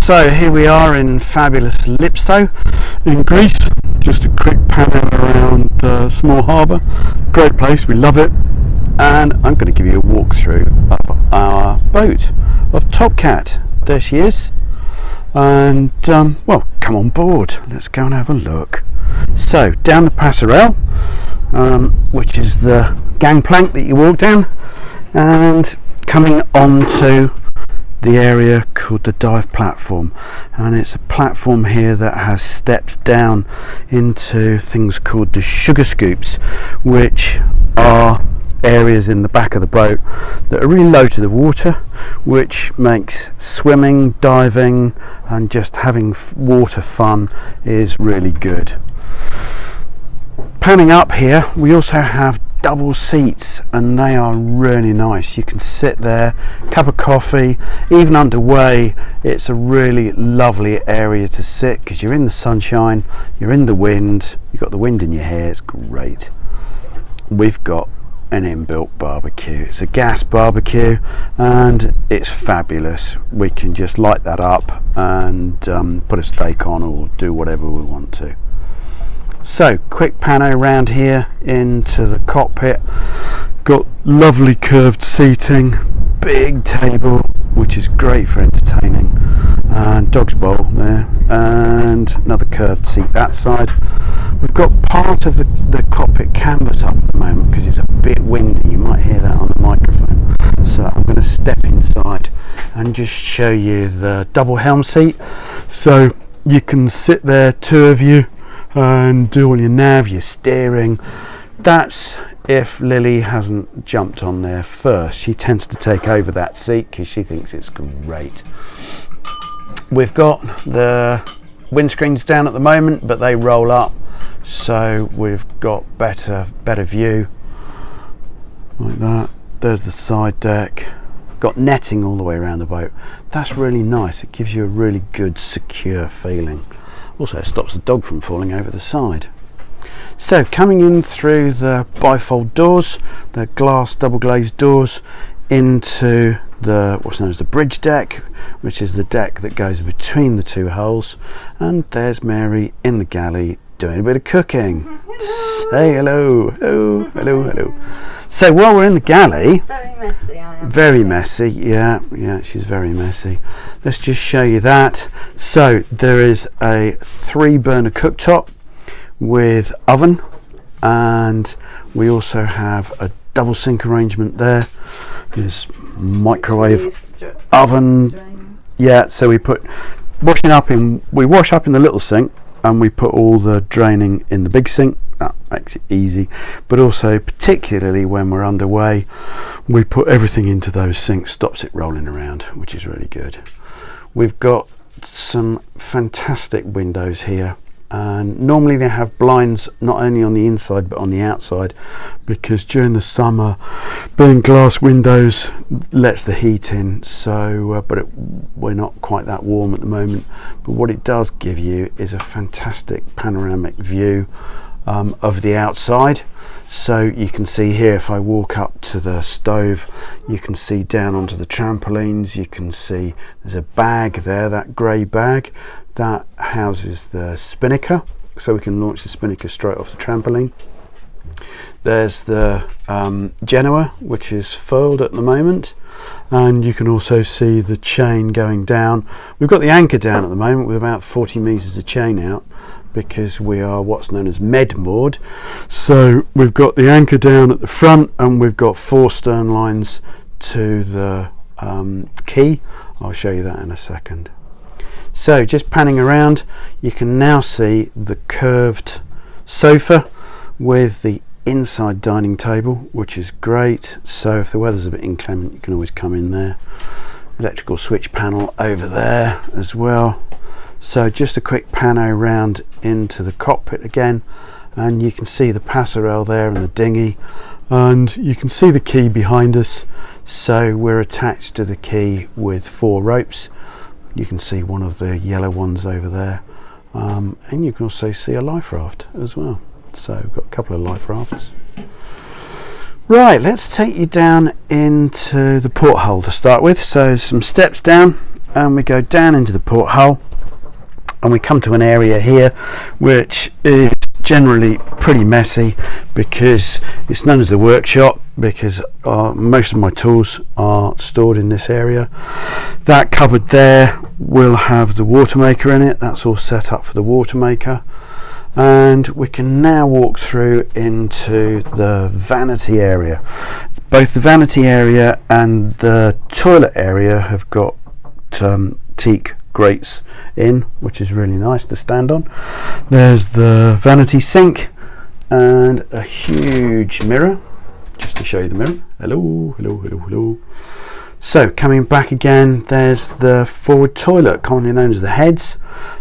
So here we are in fabulous Lipstow in Greece. Just a quick panel around the small harbour. Great place, we love it. And I'm going to give you a walkthrough of our boat of TopCat. There she is. And well, come on board. Let's go and have a look. So down the passerelle, which is the gangplank that you walk down, and coming onto the area called the dive platform, and it's a platform here that has stepped down into things called the sugar scoops, which are areas in the back of the boat that are really low to the water, which makes swimming, diving and just having water fun is really good. Panning up here, we also have double seats, and they are really nice. You can sit there, cup of coffee, even underway. It's a really lovely area to sit because you're in the sunshine, you're in the wind, you've got the wind in your hair. It's great. We've got an inbuilt barbecue. It's a gas barbecue and it's fabulous. We can just light that up and put a steak on or do whatever we want to. So quick pano around here into the cockpit. Got lovely curved seating, big table which is great for entertaining, and dog's bowl there, and another curved seat that side. We've got part of the cockpit canvas up at the moment because it's a bit windy. You might hear that on the microphone. So I'm going to step inside and just show you the double helm seat. So you can sit there, two of you, and do all your nav, your steering. That's if Lily hasn't jumped on there first. She tends to take over that seat because she thinks it's great. We've got the windscreens down at the moment, but they roll up, so we've got better view like that. There's the side deck. Got netting all the way around the boat. That's really nice. It gives you a really good secure feeling. Also stops the dog from falling over the side. So coming in through the bifold doors, the glass double glazed doors, into the what's known as the bridge deck, which is the deck that goes between the two hulls, and there's Mary in the galley doing a bit of cooking. Hello. Say hello. Hello, hello, hello. So while we're in the galley, very messy, I am. Very messy, yeah, she's very messy. Let's just show you that. So there is a 3-burner cooktop with oven, and we also have a double sink arrangement there. There's microwave oven. Yeah, so we wash up in the little sink, and we put all the draining in the big sink. That makes it easy, but also particularly when we're underway, we put everything into those sinks, stops it rolling around, which is really good. We've got some fantastic windows here, and normally they have blinds not only on the inside but on the outside, because during the summer being glass windows lets the heat in, so we're not quite that warm at the moment, but what it does give you is a fantastic panoramic view of the outside. So you can see here, if I walk up to the stove, you can see down onto the trampolines. You can see there's a bag there, that grey bag that houses the spinnaker, so we can launch the spinnaker straight off the trampoline. There's the Genoa, which is furled at the moment, and you can also see the chain going down. We've got the anchor down at the moment with about 40 metres of chain out, because we are what's known as med moored. So we've got the anchor down at the front, and we've got 4 stern lines to the quay. I'll show you that in a second. So just panning around, you can now see the curved sofa with the inside dining table, which is great. So if the weather's a bit inclement, you can always come in there. Electrical switch panel over there as well. So just a quick pano round into the cockpit again, and you can see the passerelle there and the dinghy, and you can see the quay behind us. So we're attached to the quay with 4 ropes. You can see one of the yellow ones over there, and you can also see a life raft as well. So we've got a couple of life rafts. Right, let's take you down into the porthole to start with. So some steps down, and we go down into the porthole, and we come to an area here which is generally pretty messy because it's known as the workshop, because most of my tools are stored in this area. That cupboard there will have the water maker in it. That's all set up for the water maker. And we can now walk through into the vanity area. Both the vanity area and the toilet area have got teak grates in, which is really nice to stand on. There's the vanity sink and a huge mirror, just to show you the mirror. Hello, hello, hello, hello. So coming back again, there's the forward toilet, commonly known as the heads.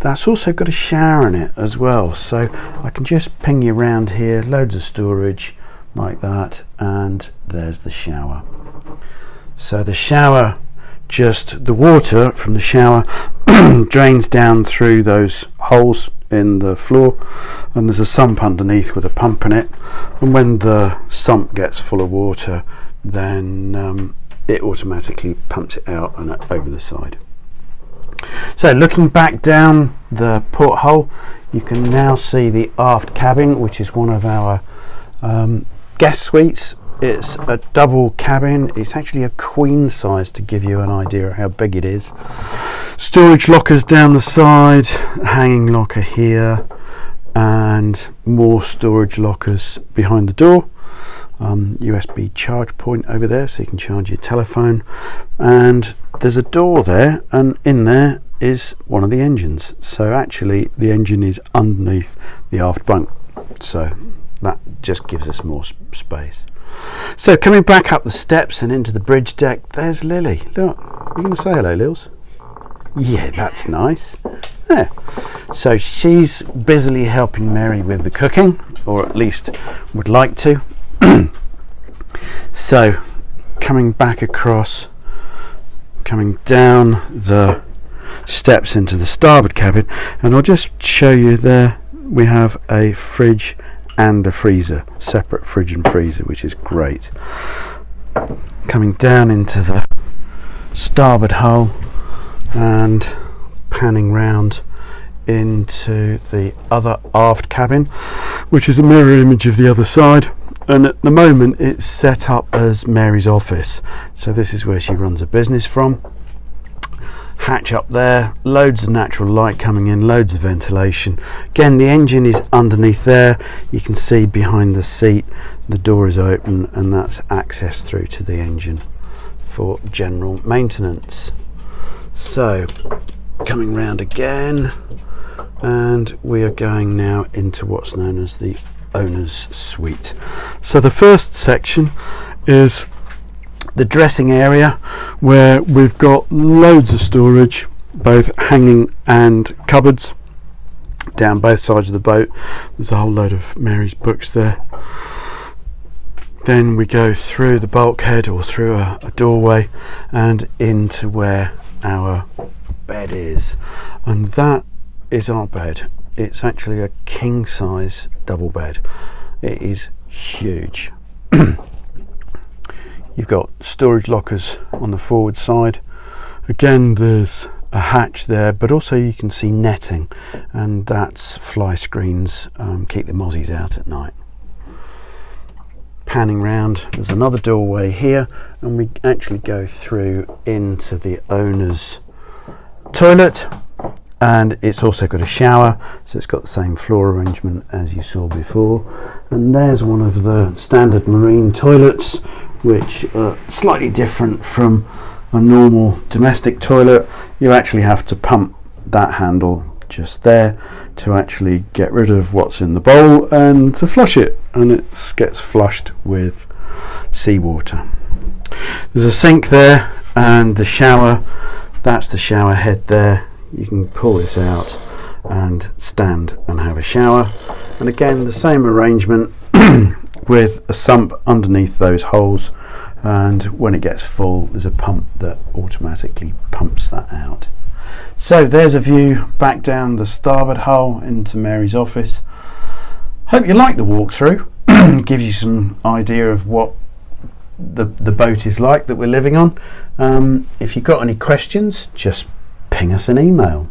That's also got a shower in it as well, so I can just ping you around here, loads of storage like that, and there's the shower. So the shower, just the water from the shower drains down through those holes in the floor, and there's a sump underneath with a pump in it, and when the sump gets full of water, then it automatically pumps it out and over the side. So looking back down the porthole, you can now see the aft cabin, which is one of our guest suites. It's a double cabin. It's actually a queen size, to give you an idea of how big it is. Storage lockers down the side, hanging locker here, and more storage lockers behind the door. USB charge point over there, so you can charge your telephone, and there's a door there, and in there is one of the engines. So actually the engine is underneath the aft bunk, so that just gives us more space. So coming back up the steps and into the bridge deck, there's Lily. Look, you're going to say hello, Lils? Yeah, that's nice. Yeah. So she's busily helping Mary with the cooking, or at least would like to. So coming back across, coming down the steps into the starboard cabin, and I'll just show you there we have a fridge and a freezer, separate fridge and freezer, which is great. Coming down into the starboard hull and panning round into the other aft cabin, which is a mirror image of the other side, and at the moment it's set up as Mary's office, so this is where she runs a business from. Hatch up there, loads of natural light coming in, loads of ventilation. Again, the engine is underneath there. You can see behind the seat the door is open, and that's access through to the engine for general maintenance. So coming round again, and we are going now into what's known as the owner's suite. So the first section is the dressing area, where we've got loads of storage, both hanging and cupboards down both sides of the boat. There's a whole load of Mary's books there. Then we go through the bulkhead, or through a doorway, and into where our bed is, and that is our bed. It's actually a king size double bed. It is huge. You've got storage lockers on the forward side. Again, there's a hatch there, but also you can see netting, and that's fly screens, keep the mozzies out at night. Panning round, there's another doorway here, and we actually go through into the owner's toilet, and it's also got a shower, so it's got the same floor arrangement as you saw before. And there's one of the standard marine toilets, which are slightly different from a normal domestic toilet. You actually have to pump that handle just there to actually get rid of what's in the bowl and to flush it, and it gets flushed with seawater. There's a sink there, and the shower, that's the shower head there. You can pull this out and stand and have a shower, and again the same arrangement with a sump underneath those holes, and when it gets full there's a pump that automatically pumps that out. So there's a view back down the starboard hull into Mary's office. Hope you like the walkthrough. Gives you some idea of what the boat is like that we're living on. If you've got any questions, just ping us an email.